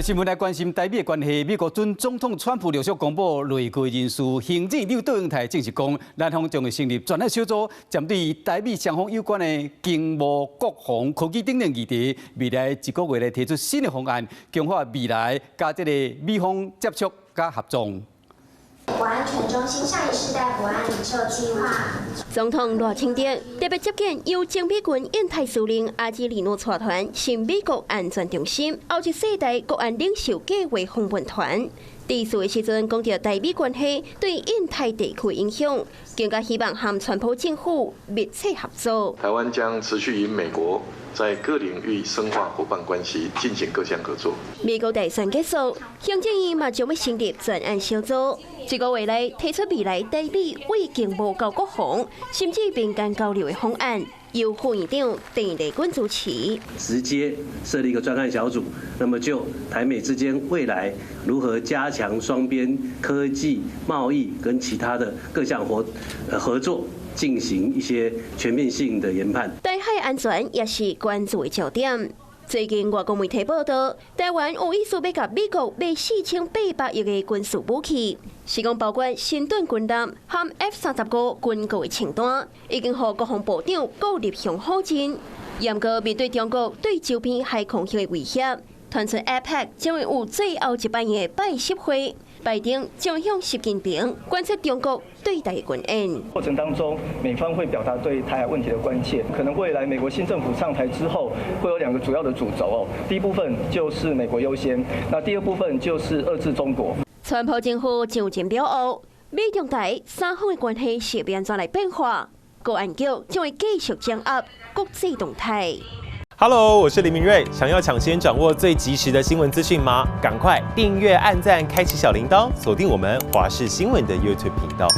新闻来关心台美关系，美国准总统川普陆续公布内阁人事，行政院倒应台证实讲，南方将会成立专案小组，针对台美双方有关的经贸、国防、科技等等议题，未来1个月内提出新的方案，强化未来加这个美方接触加合作。 国安全中心下一世代国安领袖计划。总统赖清德特别接见由前美军印太司令阿基里诺带团新美国安全中心后一世代国安领袖计划访问团。第4的时阵讲到台美关系对印太地区影响，更加希望和川普政府密切合作。台湾将持续与美国在各领域深化伙伴关系，进行各项合作。美国大选结束，行政院嘛将要成立专案小组。 1个月内提出未来台美为经贸到国防，甚至民间交流的方案，由副院长郑丽君主持。直接设立一个专案小组，那么就台美之间未来如何加强双边科技、贸易跟其他的各项合作，进行一些全面性的研判。台海安全也是关注的焦点。 最近外国媒体报道，台湾有意思要甲美国买4800亿的军事武器，是讲包括新盾军舰和 F-35军购的清单，已经和国防部长顾立雄讨论。严格面对中国对周边海空域的威胁，传出 APEC 将会有最后一班的拜习会。 拜登将向习近平观察中国对台的军演过程当中，美方会表达对台海问题的关切。可能未来美国新政府上台之后，会有2个主要的主轴哦。第一部分就是美国优先，那第二部分就是遏制中国。川普政府上前表示，美中台3方的关系是变怎来变化，国安局将会继续掌握国际动态。 Hello， 我是林明瑞。想要抢先掌握最及时的新闻资讯吗？赶快订阅、按赞、开启小铃铛，锁定我们华视新闻的 YouTube 频道。